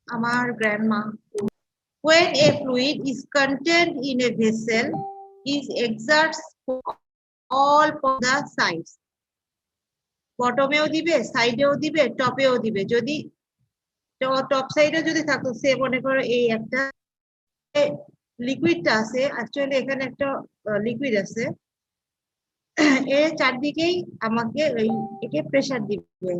আমার grandma. When a fluid is contained in a vessel, it exerts all the sides. বটমেও দিবে, সাইডেও দিবে, টপেও দিবে। যদি টপ সাইডে যদি থাকতো, সে মনে করো এই একটা লিকুইডটা আছে, অ্যাকচুয়ালি এখানে একটা লিকুইড আছে, এর চারদিকেই আমাকে একে প্রেসার দিবে,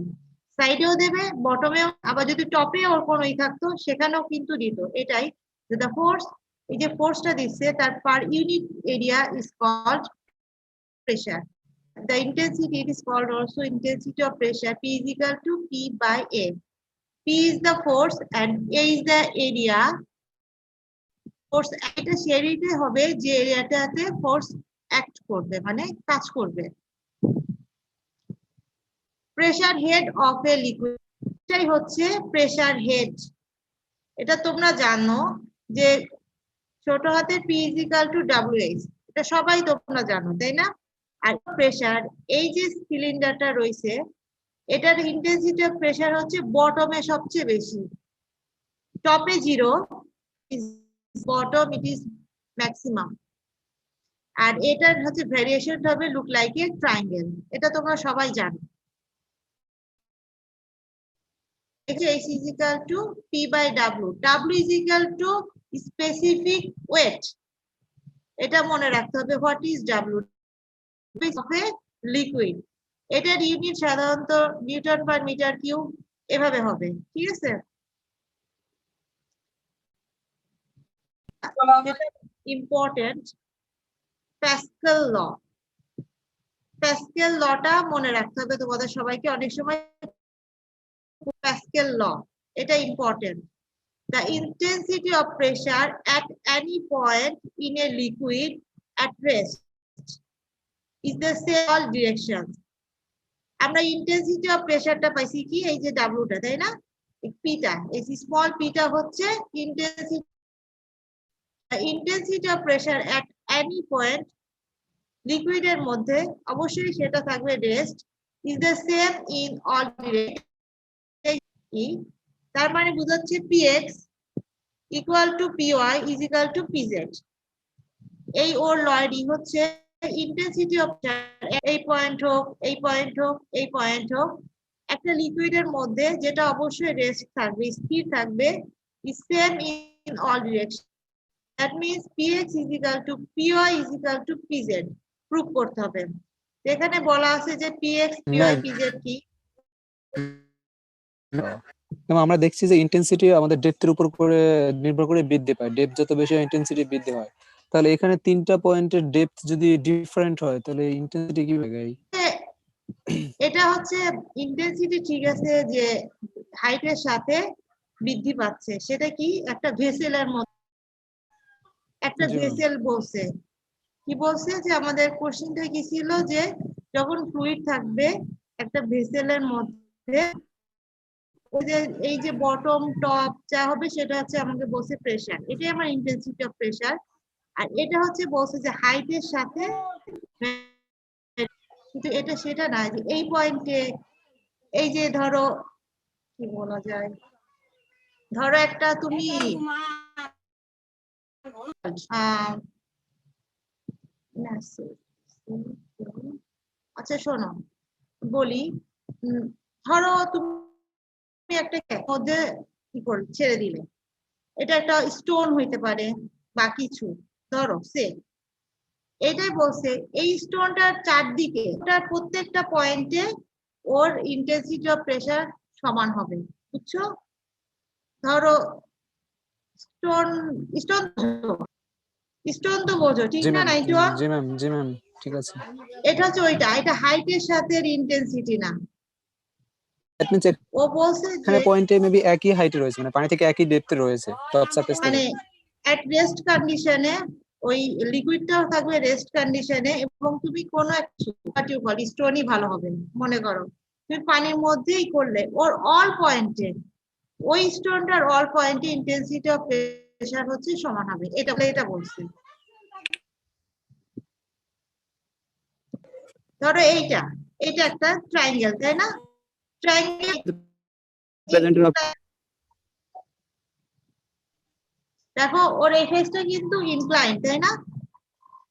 সাইডেও দেবে, বটমেও, আবার যদি টপে ওর কোনো থাকতো সেখানেও কিন্তু দিত। এটাই দ্য ফোর্স, এই যে ফোর্সটা দিচ্ছে তার per unit area is called pressure. The intensity is called also intensity of pressure. P is equal to P by A. P is the force and A is the area. Force এটা সেরিতে হবে যে এরিয়াটাতে force act করবে, মানে কাজ করবে। Pressure head of a liquid, এটাই হচ্ছে pressure head. এটা তোমরা জানো যে ছোট হাতের P is equal to WH, এটা সবাই তোমরা জানো, তাই না? আর প্রেসার, এই যে সিলিন্ডারটা রয়েছে এটার ইন্টেন্সিটি অফ প্রেসার হচ্ছে বটমে সবচেয়ে বেশি, টপে 0, বটম ইট ইজ ম্যাক্সিমাম। আর এটার হচ্ছে ভেরিয়েশন হবে লুক লাইক এ ট্রায়াঙ্গেল, এটা তোমরা সবাই জানো। H is equal to P by W. W is equal to specific weight. এটা মনে রাখতে হবে, what is W? Of a liquid. এটার ইউনিট সাধারণত নিউটন পার মিটার কিউব এভাবে হবে, ঠিক আছে? ইম্পর্টেন্ট প্যাসকেল ল, প্যাসকেল লটা মনে রাখতে হবে তোমাদের সবাইকে, অনেক সময় প্যাসকেল ল, এটা important. The intensity of pressure at any point in a liquid at rest is the same all directions. আমরা ইন্টেন্সিটি অফ প্রেসারটা পাইছি কি, এই যে ডাব্লুটা, তাই না? পিটা, এই স্মল পিটা হচ্ছে intensity. Intensity of pressure at any point লিকুইডের মধ্যে, অবশ্যই সেটা থাকবে rest, is the same in all direction. তার মানে বোঝাচ্ছে P X equal to P Y is equal to P Z. এই ওর লয়ডি হচ্ছে ইন্টেন্সিটি অফ এই পয়েন্ট হোক, এই পয়েন্ট হোক, এই পয়েন্ট হোক, একটা লিকুইডের মধ্যে যেটা অবশ্যই রেস্ট থাকবে, স্থির থাকবে, is same in all directions. That means Px is equal to Py is equal to Pz. Proof করতে হবে। এখানে বলা আছে যে Px, Py, Pz কি? আমরা দেখছি যে ইন্টেন্সিটি আমাদের ডেপথের উপর করে নির্ভর করে বৃদ্ধি পায়, ডেপথ যত বেশি হয় ইন্টেন্সিটি বৃদ্ধি হয়। তাহলে এখানে তিনটা পয়েন্টের ডেপথ যদি ডিফারেন্ট হয় তাহলে ইন্টেন্সিটি কি হবে? এটা হচ্ছে ইন্টেন্সিটি, ঠিক আছে, যে হাইটের সাথে বৃদ্ধি পাচ্ছে, সেটা কি একটা ভেসেলের মধ্যে, একটা ভেসেল বলছে কি, বলছে যে আমাদের কোশ্চেনটা কি ছিল যে যখন ফ্লুইড থাকবে একটা ভেসেলের মধ্যে, এই যে বটম টপ যা হবে সেটা হচ্ছে আমাকে বলছে প্রেসার, এটাই আমার ইন্টেন্সিটি অফ প্রেসার। আর এটা হচ্ছে বলছে যে হাইটের সাথে, কিন্তু এটা সেটা না, যে এই পয়েন্টে, এই যে ধরো কি বলা যায়, ধরো একটা তুমি আচ্ছা শোনো বলি, ধরো তুমি একটা মধ্যে কি করে ছেড়ে দিলে, এটা একটা স্টোন হইতে পারে বা কিছু, ধরো সে এটাই বলছে এই স্টোনটার চারদিকে, ওটার প্রত্যেকটা পয়েন্টে ওর ইন্টেন্সিটি অফ প্রেসার সমান হবে, বুঝছো? ধরো স্টোন, স্টোন স্টোন তো বোঝো, ঠিক না? 91, জি ম্যাম, জি ম্যাম, ঠিক আছে। এটা হচ্ছে ওইটা, এটা হাইটের সাথে ইন্টেন্সিটি না। দ্যাট মিন্স ও বলছে যে এখানে পয়েন্টে মেবি একই হাইটে রয়েছে, মানে পানি থেকে একই ডেপথে রয়েছে টপ সারফেস থেকে, মানে এট রেস্ট কন্ডিশনে ওই লিকুইডটাও থাকবে রেস্ট কন্ডিশনে, এবং তুমি কোনো একটা স্টোনই ভালো হবে, মনে করো তুমি পানির মধ্যেই করলে, ওর অল পয়েন্টে, ওই স্টোনটার অল পয়েন্টে ইন্টেন্সিটি অফ প্রেসার হচ্ছে সমান হবে, এটা বলছে। ধরো এইটা একটা ট্রায়াঙ্গেল, তাই না? ট্রায়াঙ্গেল দেখো ওর এই ফেসটা কিন্তু ইনক্লাইন, তাই না?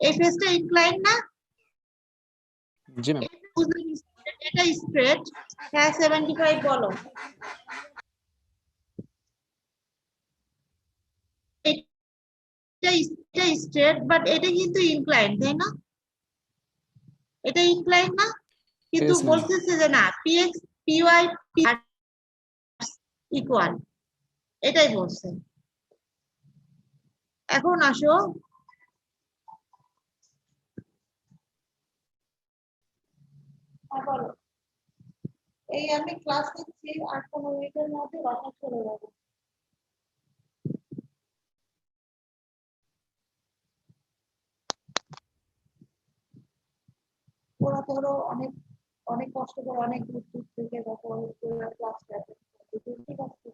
এই ফেসটা ইনক্লাইন না? জি ম্যাম। এটা স্ট্রেট। হ্যাঁ 75 বলো। এটা স্ট্রেট বাট এটা কিন্তু ইনক্লাইন, তাই না? এটা ইনক্লাইন না? কিন্তু ইয়েস ম্যাম। বলতেছে যে না পিএক্স পিওয়াই ইকুয়াল, এটাই বলছে। এখন আসো বলো। এই আমি ক্লাস নিচ্ছি আর 15 মিনিটের মধ্যে বাসা চলে যাবো। ওরা ধরো অনেক অনেক কষ্ট করে অনেক দূর দূর থেকে দেখো ক্লাস ঠিক আছে।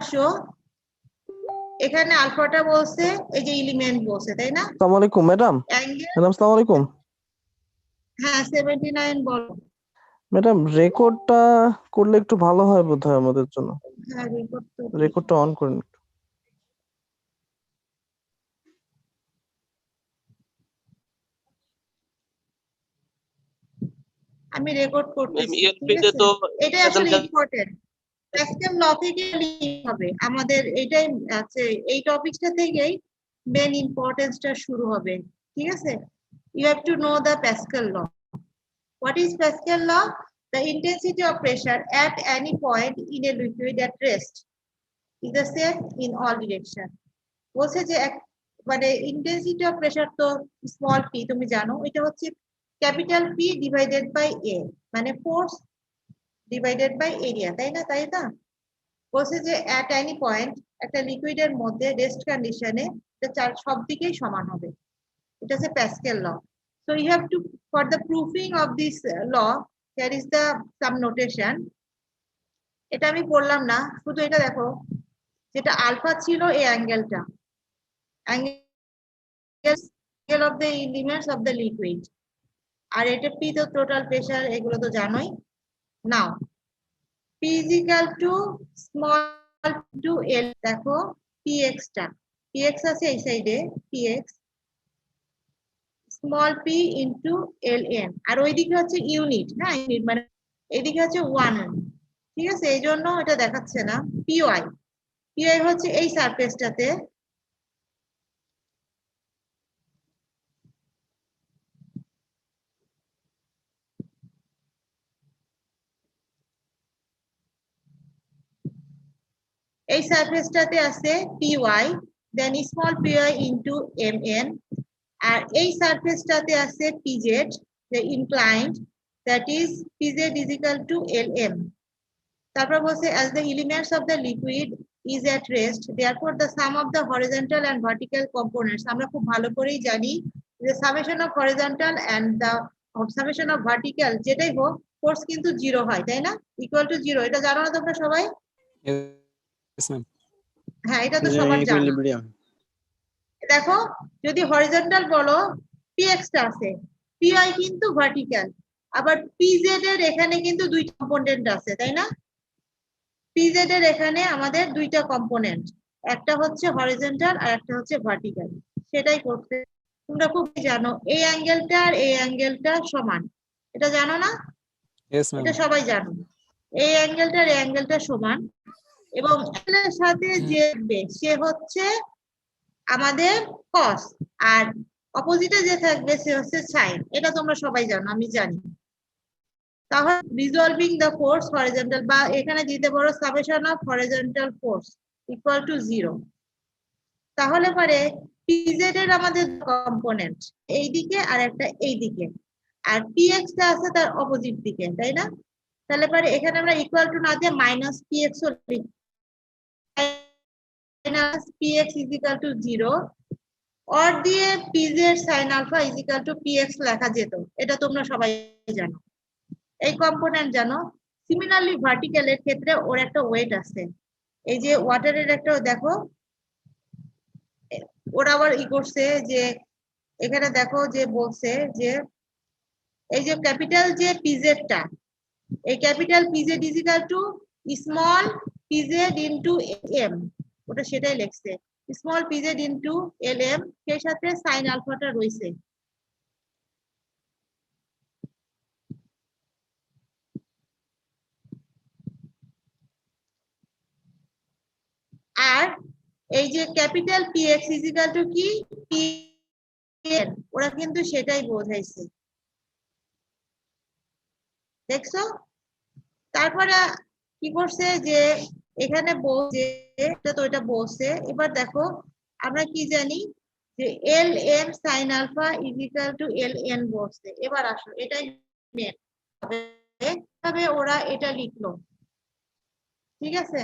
আসো এখানে আলফাটা বলছে এই যে এলিমেন্ট বলছে, তাই না? আসসালামু আলাইকুম ম্যাডাম। অ্যাঙ্গেল ম্যাডাম আসসালামু আলাইকুম। হ্যাঁ 79 বলো। ম্যাডাম রেকর্ডটা করলে একটু ভালো হয় বোধহয় আমাদের জন্য। হ্যাঁ রেকর্ড তো রেকর্ডটা অন করুন। আমি রেকর্ড করতেছি, ঠিক ইএলপিতে আছে? তো এটা আসলে ইম্পর্টেন্ট। প্যাসকেল ল থেকে লিখতে হবে আমাদের, এটাই আছে এই টপিকটা থেকেই মেন ইম্পর্টেন্সটা শুরু হবে, ঠিক আছে? You have to know the Pascal law. What is Pascal law? The intensity of pressure at any point in a liquid at rest is the same in all direction. বলছে যে মানে ইন্টেন্সিটি অফ প্রেসার তো small P তুমি জানো, এটা হচ্ছে capital P divided by এ, মানে force divided by area, তাই না? তাই না? বলছে যে অ্যাট এনি পয়েন্ট একটা লিকুইডের মধ্যে রেস্ট কন্ডিশনে সব দিকেই সমান হবে। এটা হচ্ছে Pascal law. So you have to, for the proving of this law, here is the some notation. এটা আমি পড়লাম না, শুধু এটা দেখো, যেটা আলফা ছিল এই অ্যাঙ্গেলটা, angle of the elements of the liquid, আর এটা পি তো টোটাল প্রেসার, এগুলো তো জানোই। Now P is equal to small to L, দেখো পিএক্স টা, পিএক্স আছে এই সাইডে, P X small P into L N, আর ওইদিকে হচ্ছে ইউনিট, হ্যাঁ ইউনিট মানে এইদিকে হচ্ছে 1, ঠিক আছে? এই জন্য এটা দেখাচ্ছে না। পিওয়াই, পিওয়াই হচ্ছে এই সারফেসটাতে এই সারফেসটাতে আছে P Y, then small P Y into M N, আর এই সারফেসটাতে আছে P Z, the inclined, that is pz is equal to lm. তারপর বলছে as the elements of the liquid is at rest, therefore the sum of the horizontal and vertical components, আমরা খুব ভালো করেই জানি যে summation of horizontal and the summation of vertical যেটাই হোক ফোর্স কিন্তু 0 হয়, তাই না? ইকুয়াল টু 0, এটা জানো না তোমরা সবাই? Yes ma'am. হ্যাঁ এটা তো সবার জানা। দেখো যদি হরিজন্টাল বলো পিএক্স টা আছে, পিআই কিন্তু ভার্টিক্যাল, আবার পিজেড এর এখানে কিন্তু দুইটা কম্পোনেন্ট আছে, তাই না? পিজেড এর এখানে আমাদের দুইটা কম্পোনেন্ট, একটা হচ্ছে হরিজন্টাল আর একটা হচ্ছে ভার্টিক্যাল, সেটাই করতে তোমরা খুব জানো এই অ্যাঙ্গেলটা আর এই অ্যাঙ্গেলটা সমান, এটা জানো না? Yes ma'am. এটা সবাই জানো, এই অ্যাঙ্গেলটা আর এই অ্যাঙ্গেলটা সমান, এবং এর সাথে যে সে হচ্ছে আমাদের কস, আর অপোজিটে যে থাকবে সে হচ্ছে সাইন, এটা তোমরা সবাই জানো, আমি জানি। তাহলে রিজলভিং দ্য ফোর্স হরিজন্টাল, বা এখানে দিতে পারো summation of horizontal force equal to 0। তাহলে পরে পিজেড এর আমাদের কম্পোনেন্ট এইদিকে আর একটা এইদিকে, আর পিএক্স টা আছে তার অপোজিট দিকে, তাই না? তাহলে পরে এখানে আমরা ইকুয়াল টু না দিয়ে মাইনাস পিএক্স ও লিখি, minus P X is equal to 0, or দিয়ে P Z sine alpha is equal to P X লেখা যেত, এটা তোমরা সবাই জানো, এই কম্পোনেন্ট জানো। সিমিলারলি ভার্টিক্যাল এর ক্ষেত্রে ওর একটা ওয়েট আছে, এই যে ওয়াটারের একটা দেখো ওরা আবার ই করছে যে এখানে দেখো যে বলছে যে এই যে ক্যাপিটাল যে পিজেডটা, এই capital PZ is equal to small PZ into M, ওটা সেটাই লিখছে, small PZ into L M, সেই সাথে সাইন আলফাটা রয়েছে। আর এই যে capital P X is equal to কি, পি এন, ওরা কিন্তু সেটাই বোঝাইছে, দেখছো? তারপরে কি করছে যে এখানে বসে, এটা তো এটা বসে, এবার দেখো আমরা কি জানি যে L M sine alpha is equal to L N বসছে। এবার আসো এটাই মেন, তবে ওরা এটা লিখলো, ঠিক আছে?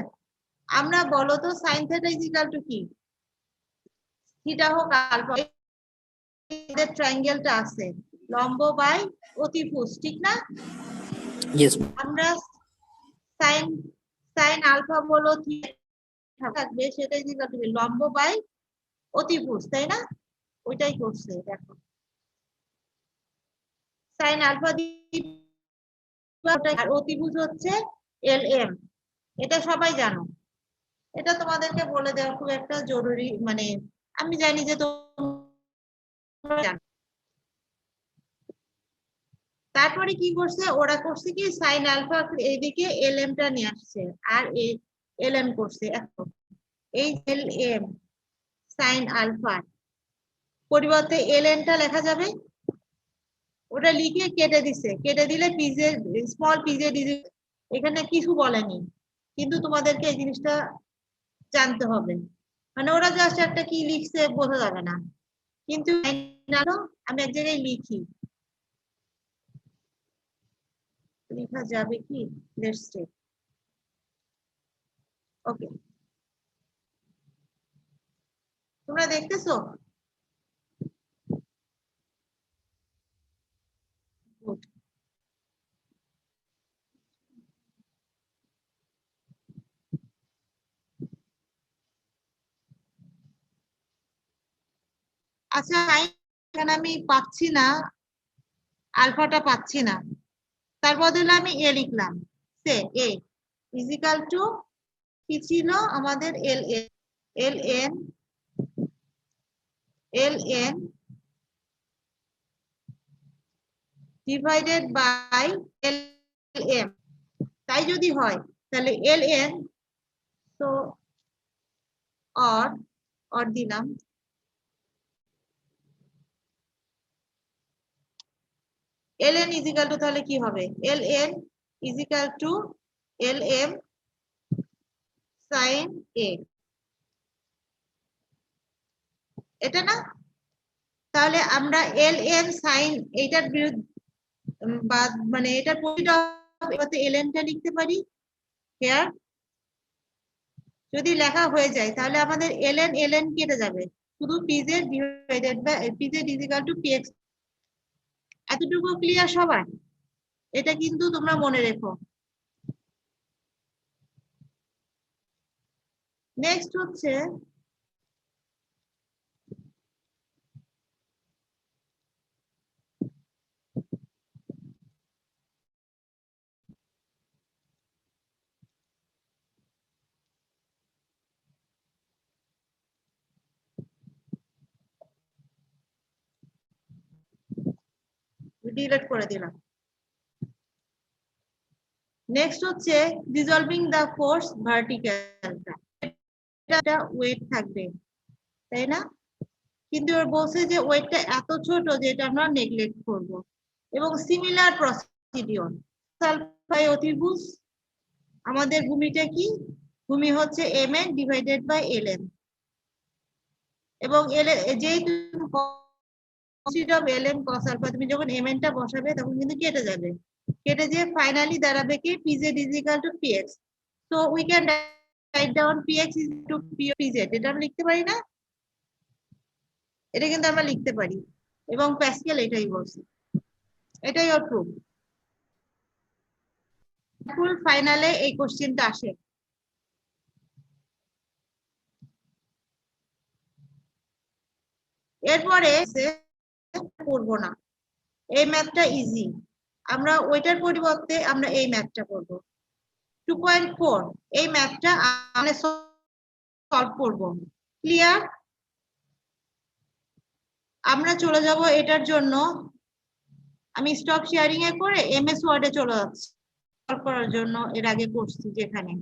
আমরা বলো তো sine theta is equal to কি, থিটা হোক আলফা, এদের ট্রায়াঙ্গেলটা আছে লম্ব বাই অতিভুজ, ঠিক না? Yes. আমরা সাইন সাইন আলফা বলো থাকবে, সেটা ইজ ইকুয়াল টু লম্ব বাই অতিভুজ, তাই না? ওইটাই করছে, দেখো সাইন আলফা আর অতিভুজ হচ্ছে এল এম, এটা সবাই জানো, এটা তোমাদেরকে বলে দেওয়া খুব একটা জরুরি, মানে আমি জানি যে তোমরা জানো। তারপরে কি করছে ওরা, করছে কি সাইন আলফা এইদিকে এল এমটা নিয়ে আসছে, আর এল এম করছে। এখন এই এল এম সাইন আলফা পরিবর্তে এল এনটা লেখা যাবে, ওটা লিখে কেটে দিছে, কেটে দিলে পিজে স্মল পিজে ডিজি, এখানে কিছু বলেনি, কিন্তু তোমাদেরকে এই জিনিসটা জানতে হবে, মানে ওরা জাস্ট একটা কি লিখছে বোঝা যাবে না, কিন্তু আমি এক জায়গায় লিখি, লেখা যাবে কি, লেটস চেক। ওকে, তোমরা দেখতেছো? Good. আচ্ছা এখানে আমি পাচ্ছি না, আলফাটা পাচ্ছি না, তার বদলে আমি এ লিখলাম, সে এ ইজিক্যাল টু কি ছিল আমাদের L N, L N L N divided by L M, তাই যদি হয় তাহলে এল এন, তো অর দিলাম, এল এন ইজিক্যাল টু তাহলে কি হবে, L N equal to L M sine A, এটা না? তাহলে আমরা এল এন সাইন এইটার বিরুদ্ধে বা মানে এটার পরিবর্তে এল এনটা লিখতে পারি হেয়ার, যদি লেখা হয়ে যায় তাহলে আমাদের এল এন কেটে যাবে, শুধু PZ divided by PZ is equal to PX. এতটুকু ক্লিয়ার সবার? এটা কিন্তু তোমরা মনে রেখো। নেক্সট হচ্ছে ডিলিট করে দিলাম। নেক্সট হচ্ছে ডিসলভিং দা ফোর্স ভার্টিক্যালটা, এটা ওয়েট থাকবে, তাই না? কিন্তু ওর বলছে যে ওয়েটটা এত ছোট যে এটা আমরা নেগলেক্ট করব, এবং সিমিলার প্রসিডিওর সালফাই অতিভুজ, আমাদের ভূমিটা কি, ভূমি হচ্ছে M N divided by L N, এবং যেহেতু এল এম কস আলফা, তুমি যখন এম এন টা বসাবে তখন কিন্তু কেটে যাবে, কেটে যে ফাইনালি দাঁড়াবে কি PZ is equal to PX, so we can write down PX is to PZ, এটা আমরা লিখতে পারি না? এটা কিন্তু আমরা লিখতে পারি, এবং প্যাসকেল এটাই বলছে, এটাই ওর প্রুফ। ফুল ফাইনালে এই কোশ্চেনটা আসে। এরপরে করবো না, এই ম্যাথটা ইজি, আমরা ওইটার পরিবর্তে আমরা এই ম্যাথটা করব। 2.4 এই ম্যাথটা আমরা সলভ করব। ক্লিয়ার? আমরা চলে যাব এটার জন্য, আমি স্টপ শেয়ারিং এ করে এমএস ওয়ার্ডে চলে যাচ্ছি সলভ করার জন্য। এর আগে করছি যেখানে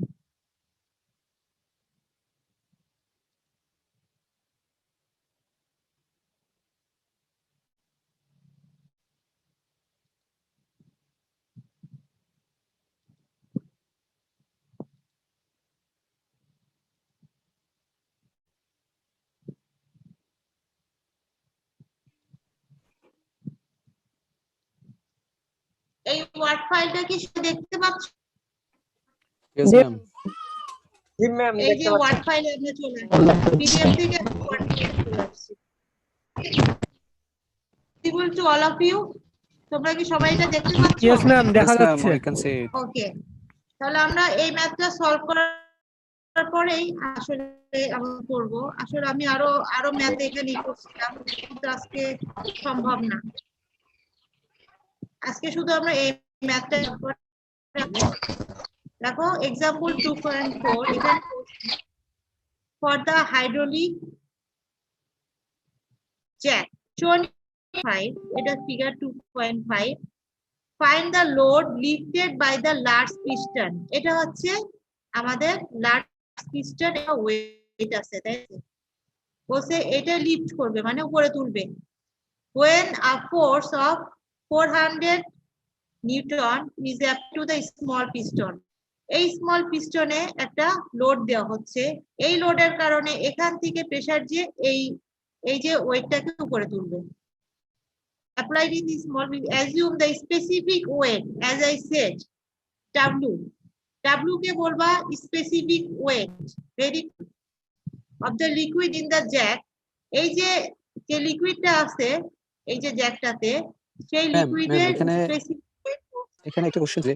এই ওয়ার্ড ফাইলটা কি সবাই দেখতে পাচ্ছ? Yes, ma'am. জি ম্যাম এই দেখতে যে পাচ্ছি। ওয়ার্ড ফাইলে আমরা চলে পিডিএফ থেকে ওয়ার্ড ফাইলে চলে আসছি। Visible to all of you, তোমরা কি সবাই এটা দেখতে পাচ্ছ? ইয়েস ম্যাম দেখা Yes, ma'am. যাচ্ছে। I can see it. ওকে, তাহলে আমরা এই ম্যাথটা সলভ করার পরেই আসলে আমরা করব। আসলে আমি আরো ম্যাথ এখানে করছিলাম, কিন্তু আজকে সম্ভব না। আজকে শুধু আমরা এই ম্যাথটা দেখো। এক্সাম্পল 2.4 এখানে ফর দা হাইড্রোলিক জ্যাক 25, এটা figure 2.5, find the load lifted by the large piston. এটা হচ্ছে আমাদের লার্জ পিস্টন, এটা ওয়েট আছে, তাই বলছে এটা লিফট করবে মানে উপরে তুলবে। when a force of 400 Newton is applied to the small piston, এই স্মল পিস্টনে একটা লোড দেওয়া হচ্ছে। এই লোডের কারণে এখান থেকে প্রেসার যে এই যে ওয়েটটাকে উপরে তুলবে। applied in the small, assume the specific weight as I said W, W কে বলবা specific weight very of the liquid in the jack, এই যে লিকুইডটা আছে এই যে জ্যাকটাতে, সেই Ma'am, লিকুইডের এখানে একটা কোশ্চেন যে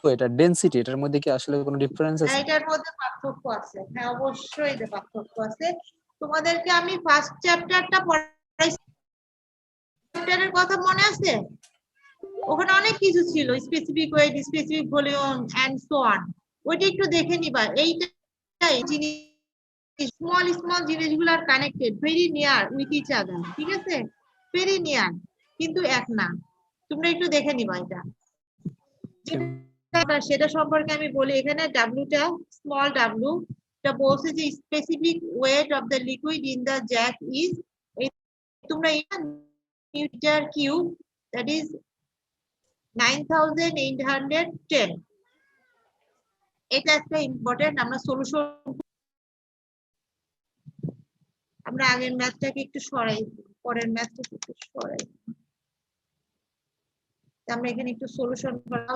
তো এটা ডেনসিটি, এটার মধ্যে কি আসলে কোনো ডিফারেন্স আছে? এটার মধ্যে পার্থক্য আছে, হ্যাঁ অবশ্যই এর পার্থক্য আছে। তোমাদেরকে আমি ফার্স্ট চ্যাপ্টারটা পড়াইছি, চ্যাপ্টারের কথা মনে আছে? ওখানে অনেক কিছু ছিল, specific weight, specific volume and so on. ওইটা একটু দেখে নিবা। এইটাই জিনিস, স্মল স্মল জিনিসগুলো আর connected very near with each other, ঠিক আছে? ভেরি নিয়ার কিন্তু এক না। তোমরা একটু দেখে নিবা এটা। সেটা সম্পর্কে আমি বলি। এখানে ডাব্লিউটা স্মল ডাব্লিউ, এটা বলছে যে specific weight of the liquid in the Jack is, তোমরা মিটার কিউব, দ্যাট ইজ 9810। এটা একটা ইম্পর্টেন্ট। আমরা সলিউশন, আমরা আগের ম্যাথটাকে একটু সরাই, পরের ম্যাথটাকে একটু সরাই, আমরা এখানে একটু সলিউশন করা,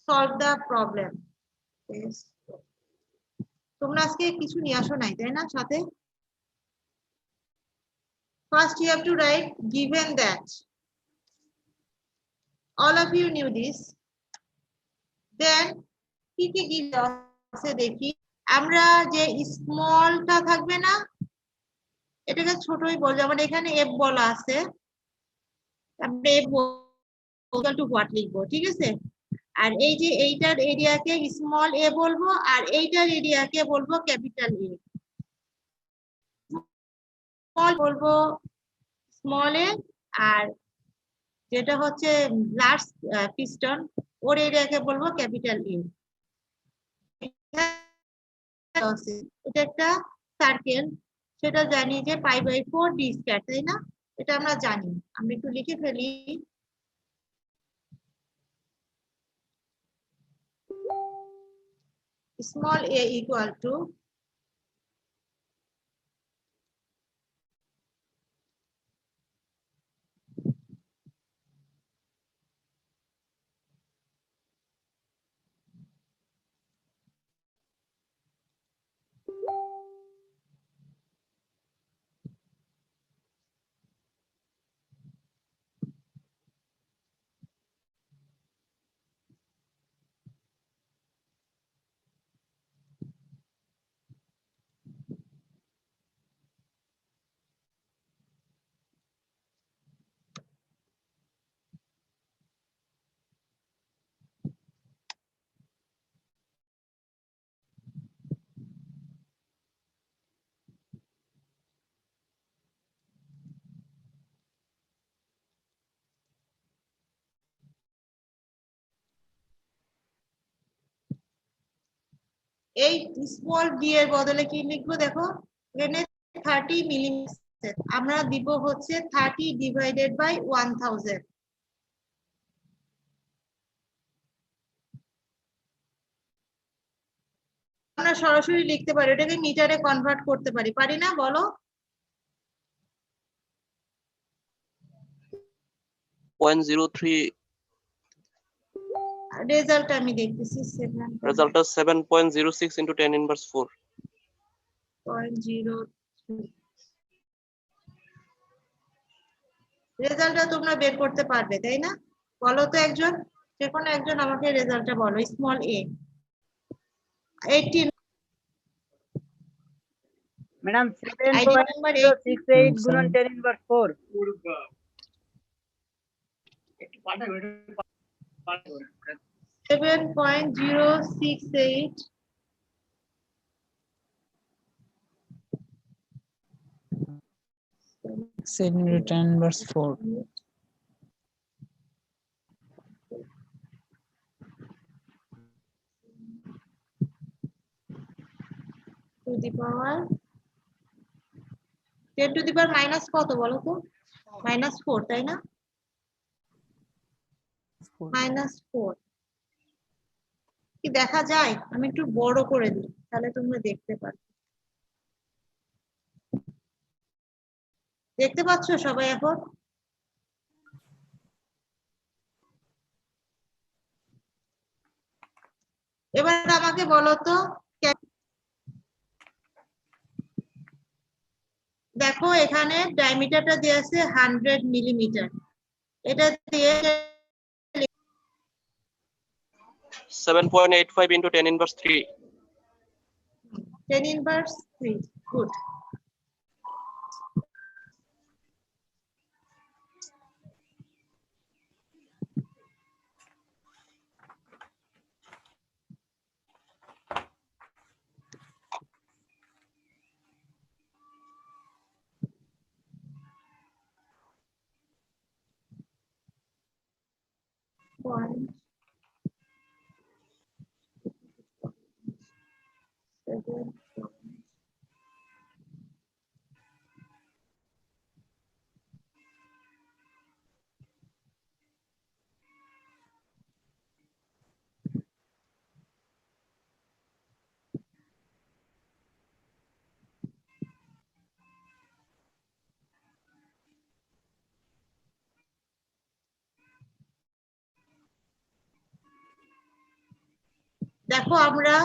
সলভ দা প্রবলেম। তোমরা আজকে কিছু নিয়ে আসো নাই, তাই না সাথে? First you have to write given that, all of you knew this, then কি কি given আছে দেখি। আমরা যে স্মলটা থাকবে না, এটাকে ছোটই বল, যেমন এখানে এফ বলা আছে, আমরা এফ ইকুয়াল টু হোয়াট লিখবো, ঠিক আছে? আর এই যে এইটার এরিয়াকে স্মল এ বলবো, আর এইটার এরিয়াকে বলবো ক্যাপিটাল এ। স্মল বলবো স্মল এ, আর যেটা হচ্ছে লার্জ পিস্টন, ওর এরিয়াকে বলবো ক্যাপিটাল এ। এটা একটা সার্কেল, সেটা জানি যে π/4 d স্কয়ার, তাই না? এটা আমরা জানি। আমরা একটু লিখে ফেলি। স্মল a ইকুয়াল টু এই স্মল ডি এর বদলে কি লিখবো দেখো, এখানে 30 মিলিমিটার, আমরা দিব হচ্ছে 30 ডিভাইডেড বাই 1000। আমরা সরাসরি লিখতে পারি, এটাকে মিটারে কনভার্ট করতে পারি, পারি না বলো? 0.03 রেজাল্ট আমি দেখতেছি 7.06 result is 7.06 into 10 inverse 4. রেজাল্টটা তোমরা বের করতে পারবে তাই না? বলো তো একজন, যে কোনো একজন আমাকে রেজাল্টটা বলো। স্মল এ 18, ম্যাডাম আইডি নাম্বার 7.068 গুণন 10 inverse 4। 7.068 10 inverse 4. To the power 10 to the power minus কত বলো তো? -4 তাই না? -4 কি দেখা যায়? আমি একটু বড় করে দিই, তাহলে তোমরা দেখতে পারবে। দেখতে পাচ্ছ সবাই এখন? এবার আমাকে বলো তো, দেখো এখানে ডায়ামিটারটা দেওয়া আছে 100 মিলিমিটার, এটা দিয়ে 7.85 into 10 inverse 3. 10 inverse 3, good. Point 7. দেখো আমরা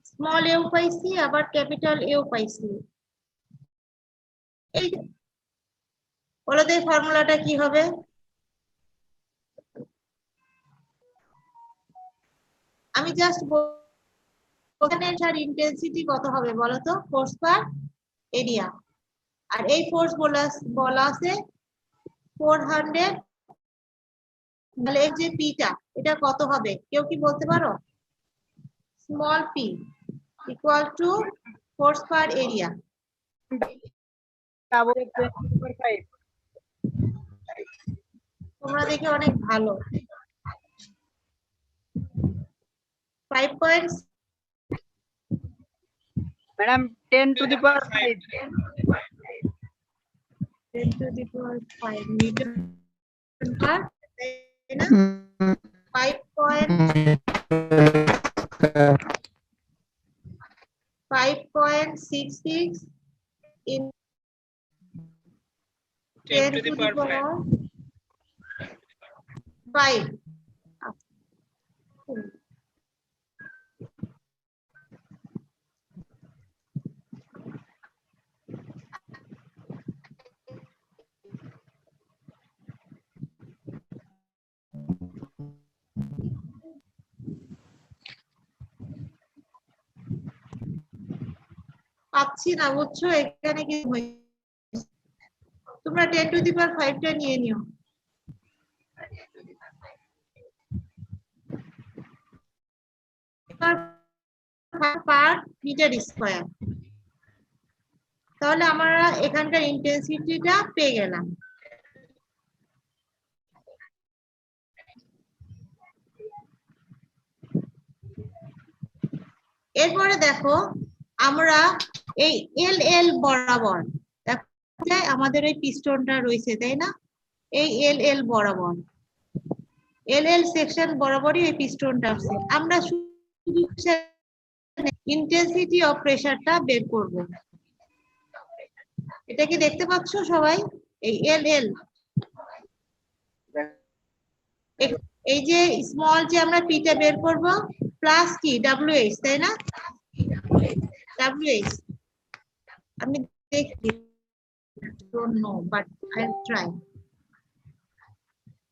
স্মল এও পাইছি, আবার ক্যাপিটাল এও পাইছি। এই বলো তো এই ফর্মুলাটা কি হবে? আমি জাস্ট ওখানে ইন্টেন্সিটি কত হবে বলো তো? ফোর্স পার এরিয়া। আর এই ফোর্স বলা আছে 400, তাহলে এই যে পিটা এটা কত হবে কেউ কি বলতে পারো? Small P equal to force per area. তোমরা দেখে অনেক ভালো। 5 point madam 10 to the power 5। 10 to the power 5 Newton পার, তাই না? 5.66 in 10 to the power 5. পাচ্ছি না বুঝছো, এখানে কি হয়েছে? তোমরা 10 to the power 5 টা নিয়ে নিও। Per metre square. তাহলে আমরা এখানকার ইন্টেন্সিটিটা পেয়ে গেলাম। এরপরে দেখো আমরা এই এল এল বরাবর দেখো যে আমাদের ওই পিস্টনটা রয়েছে তাই না, এই এল এল বরাবর এল এল সেকশন বরাবরই এই পিস্টনটা আছে, আমরা শুধু ইন্টেন্সিটি অফ প্রেসারটা বের করব। এটা কি দেখতে পাচ্ছ সবাই? এই এল এল, এই যে স্মল যে আমরা পিটা বের করব প্লাস কি ডব্লিউএইচ তাই না, ডব্লিউএইচ আমি দেখি don't know but I'll try.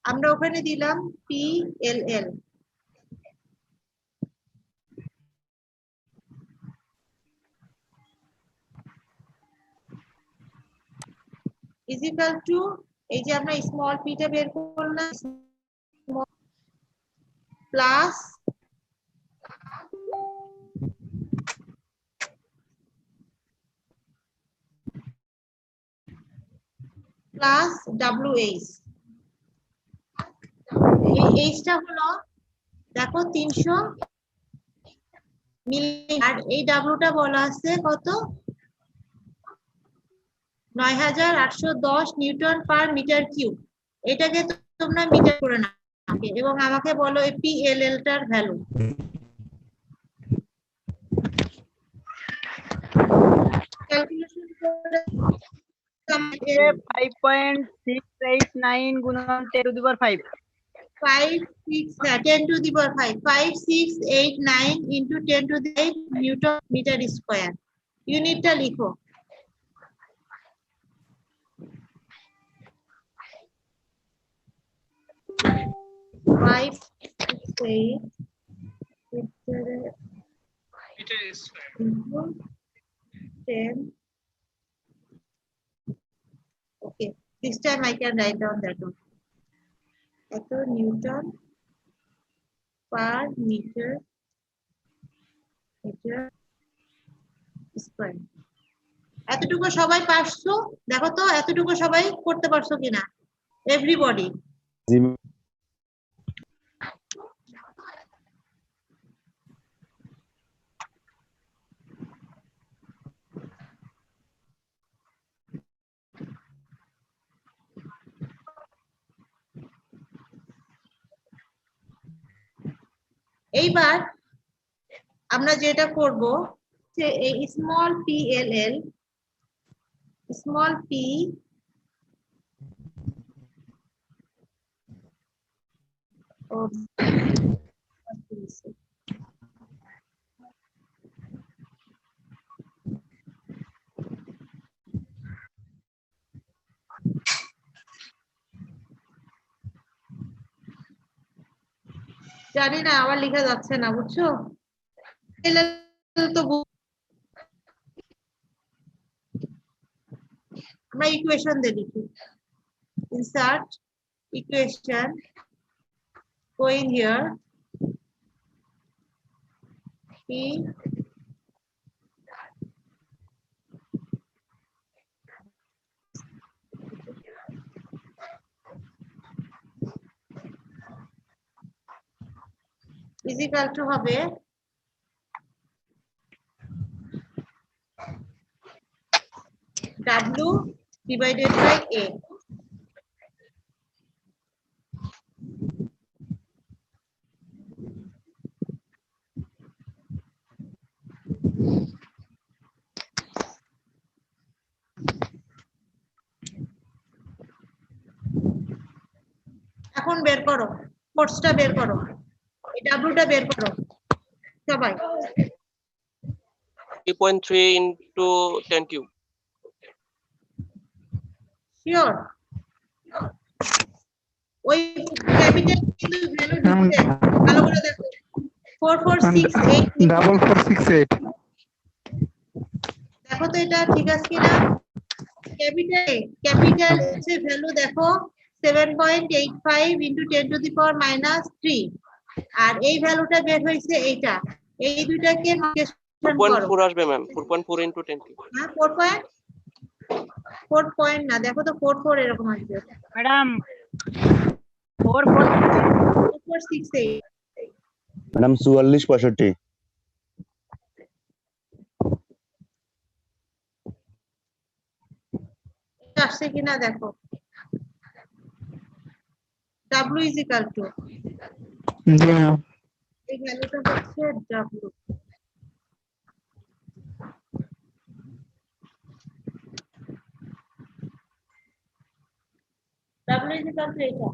আমরা ওখানে দিলাম PLL is equal to এই যে আমরা স্মল পিটা বের করলাম প্লাস প্লাস WH, এই এইচটা হলো দেখো 300 মিলি, আর এই ডাব্লুটা বলা আছে কত 9810 নিউটন পার মিটার কিউব। এটাকে তোমরা মিটার করে নাও এবং আমাকে বলো এই PLL টার ভ্যালু। ক্যালকুলেশন করে 5.689 গুণন 10 to the power 5 5 6 10 to the power 5 5 6 8 9 into 10 to the 8 newton metre square. ইউনিটটা লিখো। Five, six, eight, into 10. Okay, this time I can write down that one. এত নিউটন পার মিটার স্কয়ার। এতটুকু সবাই পারছো? দেখো তো এতটুকু সবাই করতে পারছো কিনা, এভরিবডি? এইবার আমরা যেটা করব যে এই স্মল PLL স্মল p জানি না আবার লেখা যাচ্ছে না, বুঝছো? তো আমরা ইকুয়েশন দিয়ে লিখি, insert equation, go in here, P is equal to হবে W divided by A. এখন বের করো, ফোর্সটা বের করো, এই ডাব্লুটা বের করো সবাই। 3.3 into 10 cube. শিওর? ওই ক্যাপিটাল কিন্তু ভ্যালু দিতে ভালো করে দেখো। 4468 4468 দেখো তো এটা ঠিক আছে কিনা। ক্যাপিটাল হচ্ছে ভ্যালু দেখো 7.85 into 10 to the power minus 3, আর এই ভ্যালুটা বের হইছে এইটা, এই দুইটাকে মাল্টিপ্লিকেশন করো। 4.4 আসবে ম্যাম, 4.4 into 10 cube. হ্যাঁ 4 পয়েন্ট না, দেখো তো 4 এরকম আসবে। ম্যাডাম 4468 468 ম্যাডাম 44 65 আসছে কিনা দেখো। W is equal to G ma'am. এই ভ্যালুটা হচ্ছে W। W is equal to এটা।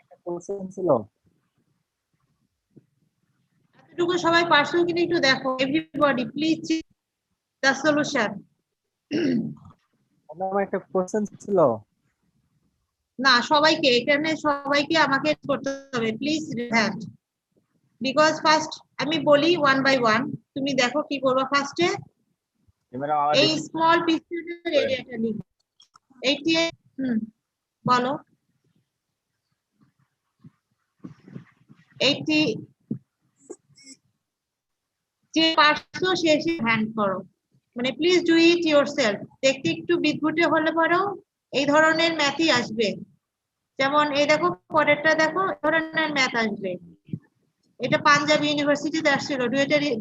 একটা কোশ্চেন ছিল। এতটুকু সবাই পারছো কিনা একটু দেখো। Everybody please the solution. আমার একটা কোশ্চেন ছিল। না, সবাইকে এখানে সবাইকে আমাকে করতে হবে প্লিজ হ্যান্ড, বিকজ ফার্স্ট আমি বলি ওয়ান বাই ওয়ান, তুমি দেখো কি করবা। ফার্স্টে ম্যাডাম আমার এই স্মল পিক্সেলের এরিয়াটা লিখো। এইটি বলো। 80 যে পারছো সে হ্যান্ড করো, মানে প্লিজ ডু ইট ইয়োরসেলফ। দেখতে একটু বিদঘুটে হলে পরেও এই ধরনের ম্যাথই আসবে। যেমন এই দেখো পরেরটা দেখো, এই ধরনের ম্যাথ আসবে। এটা পাঞ্জাব ইউনিভার্সিটিতে আসছিল,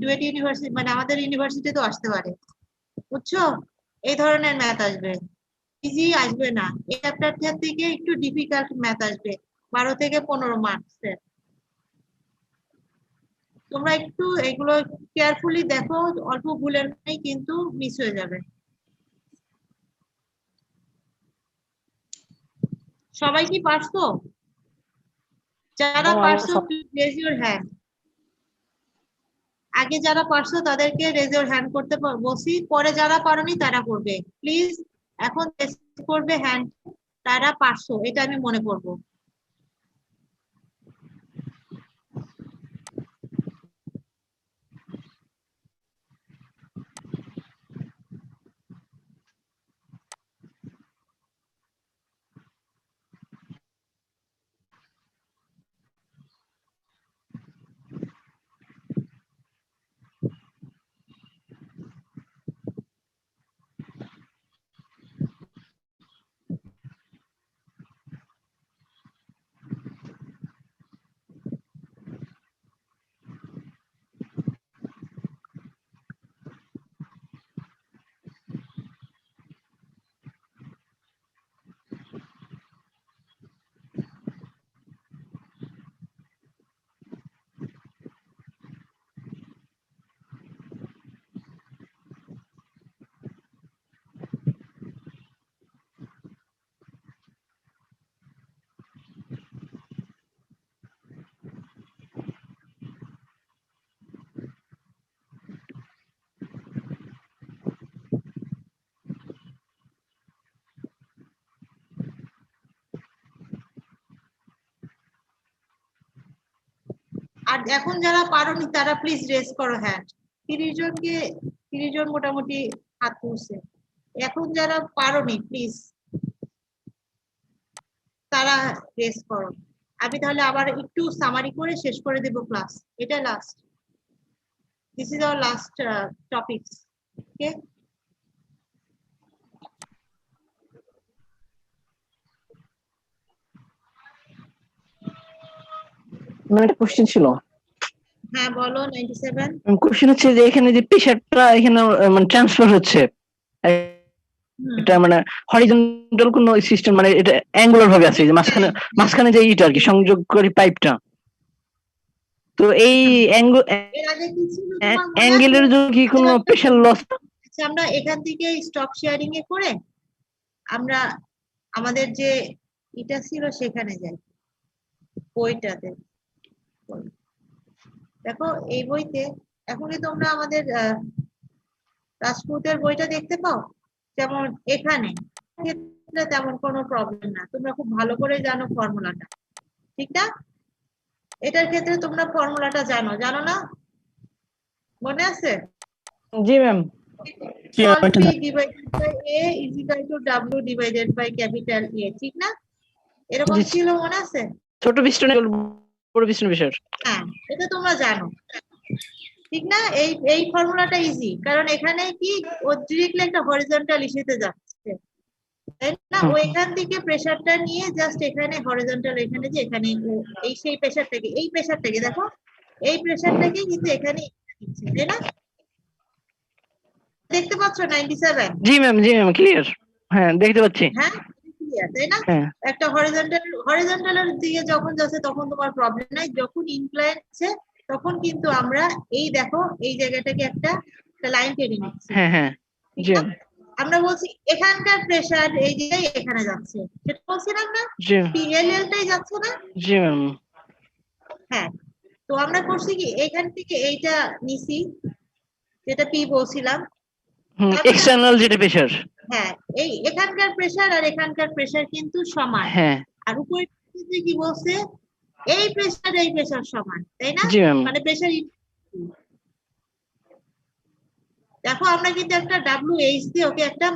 ডুয়েট ইউনিভার্সিটি মানে আমাদের ইউনিভার্সিটিতেও আসতে পারে, বুঝছো? এই ধরনের ম্যাথ আসবে, ইজি আসবে না। এই চ্যাপ্টারটার থেকে একটু ডিফিকাল্ট ম্যাথ আসবে, 12 থেকে 15 মার্কসের। তোমরা একটু এগুলো কেয়ারফুলি দেখো, অল্প ভুলের নেই কিন্তু মিস হয়ে যাবে। সবাই কি পারছো? যারা পারছো রেজ ইউর হ্যান্ড। আগে যারা পারছো তাদেরকে রেজ ইউর হ্যান্ড করতে বলছি, পরে যারা পারোনি তারা করবে প্লিজ। এখন টেস্ট করবে হ্যান্ড, তারা পারছো এটা আমি মনে করব। আর এখন যারা পারোনি তারা প্লিজ রেজ করো হ্যান্ড। 30 জন মোটামুটি হাত তুলছে। এখন যারা পারোনি প্লিজ তারা রেজ করো। আমি তাহলে আবার একটু সামারি করে শেষ করে দেব ক্লাস। এটা last, this is our last topics. Okay, আমার একটা কোশ্চেন ছিল। হ্যাঁ বলো। 97 কোশ্চেন হচ্ছে যে এখানে যে প্রেসারটা এখানে মানে ট্রান্সফার হচ্ছে, এটা মানে হরিজন্টাল কোন সিস্টেম, মানে এটা অ্যাঙ্গুলার ভাবে আছে, যে মাঝখানে যে ইটা আর কি সংযোগকারী পাইপটা। তো এই এর আগে কি ছিল তোমার মনে আছে? অ্যাঙ্গেলের জন্য কি কোনো প্রেসার লস? আচ্ছা, আমরা এখান থেকে স্টক শেয়ারিং এ করে আমরা আমাদের যে এটা ছিল সেখানে যাই, বইটাতে। দেখো এই বইতে এখনই তোমরা আমাদের রাজপুতের বইটা দেখতে পাও। যেমন এখানে ক্ষেত্রে তেমন কোনো প্রবলেম না, তোমরা খুব ভালো করে জানো ফর্মুলাটা, ঠিক না? এটার ক্ষেত্রে তোমরা ফর্মুলাটা জানো না? মনে আছে? জি ma'am. small p divided by a is equal to w divided by capital A, ঠিক না? এরকম ছিল, মনে আছে? ছোট পিস্টন বড় পিস্টন প্রেসার। হ্যাঁ, এটা তোমরা জানো ঠিক না? এই ফর্মুলাটা ইজি, কারণ এখানে কি ও ডিরেক্টলি একটা হরিজন্টাল ইস্যুতে যাচ্ছে, তাই না? ও এখান থেকে প্রেসারটা নিয়ে জাস্ট এখানে হরিজন্টাল, এখানে যে এখানে এই সেই প্রেসারটাকে দেখো, এই প্রেসারটাকে কিন্তু এখানে দিচ্ছে, তাই না? দেখতে পাচ্ছ 97? জি ম্যাম ক্লিয়ার। হ্যাঁ দেখতে পাচ্ছি। হ্যাঁ ক্লিয়ার, তাই না? হ্যাঁ একটা হরিজন্টালের দিকে যখন যাচ্ছে তখন তোমার প্রবলেম নাই, যখন ইনক্লাইন আছে তখন কিন্তু আমরা এই দেখো এই জায়গাটাকে একটা লাইন টেনে নিচ্ছি, হ্যাঁ ঠিক জি না? আমরা বলছি এখানকার প্রেসার এই জায়গায় এখানে যাচ্ছে, সেটা বলছিলাম না? জি পিএলএলটাই যাচ্ছে না? জি ম্যাম। হ্যাঁ, তো আমরা করছি কি এখান থেকে এইটা নিছি, যেটা পি বলছিলাম। তারপরে এক্সটার্নাল যেটা প্রেসার। হ্যাঁ, এই এখানকার প্রেসার আর এখানকার প্রেসার কিন্তু সমান। হ্যাঁ আর উপরে কি বলছে, এই প্রেসার সমান, তাই না? জি ম্যাম। মানে প্রেসার দেখো আমরা কিন্তু একটা WH দিয়ে ওকে একটা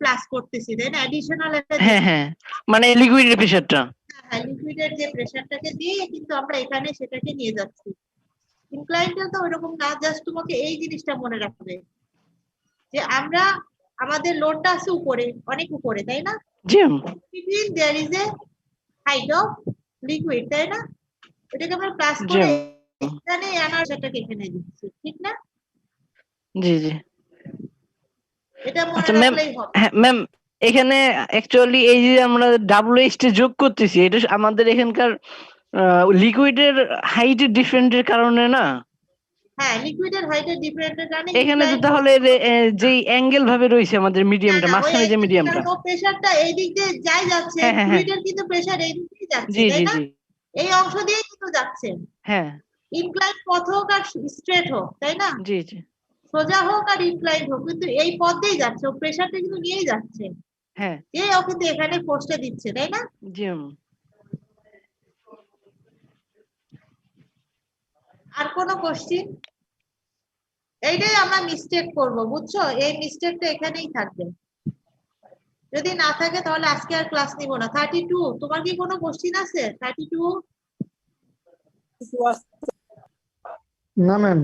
প্লাস করতেছি, তাই না? অ্যাডিশনাল একটা হ্যাঁ মানে লিকুইডের প্রেসারটা। লিকুইডের যে প্রেসারটাকে দিয়ে কিন্তু আমরা এখানে সেটাকে নিয়ে যাচ্ছি। ইনক্লাইনটা তো ওইরকম না, জাস্ট তোমাকে এই জিনিসটা মনে রাখবে যে আমরা আমাদের লোডটা আছে উপরে, অনেক উপরে, তাই না? জি ma'am. Between there is a height of liquid, তাই না? এটাকে আমরা প্লাস জি করে ম্যাম। এখানে এনার্জিটাকে এখানে দিচ্ছি, ঠিক না? জি এটা মনে আচ্ছা ম্যাম। রাখলেই হবে। হ্যাঁ ম্যাম, এখানে অ্যাকচুয়ালি এই যে আমরা WH টা যোগ করতেছি, এটা আমাদের এখানকার লিকুইডের হাইটের ডিফারেন্টের কারণে না? হ্যাঁ, লিকুইডের হাইটের ডিফারেন্টের কারণে এখানে তো incline তাহলে যে অ্যাঙ্গেল ভাবে রয়েছে আমাদের মিডিয়ামটা, মাঝখানে যে মিডিয়ামটা। প্রেসারটা এই দিক দিয়ে যাই যাচ্ছে, হ্যাঁ। ফ্লুইডের কিন্তু প্রেসার এই দিক দিয়ে যাচ্ছে, জি তাই না? জি এই অংশ দিয়ে কিন্তু যাচ্ছে, হ্যাঁ ইনক্লাইন পথ হোক আর স্ট্রেট হোক, তাই না? জি সোজা হোক আর ইনক্লাইন হোক, কিন্তু এই পথ দিয়েই যাচ্ছে, ও প্রেসারটা কিন্তু নিয়েই যাচ্ছে, হ্যাঁ যে ও কিন্তু এখানে ফোর্সটা দিচ্ছে, তাই না? জি ম্যাম। আর কোনো কোশ্চিন? এইটাই আমরা মিস্টেক করব, বুঝছো? এই মিস্টেকটা এখানেই থাকবে, যদি না থাকে তাহলে আজকে আর ক্লাস নিব না। 32, তোমার কি কোনো কোশ্চিন আছে? 32? না ম্যাম।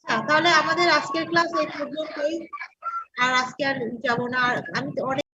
আচ্ছা, তাহলে আমাদের আজকের ক্লাস এই পর্যন্তই, আর আজকে আর যাবো না। আর আমি তো অনেক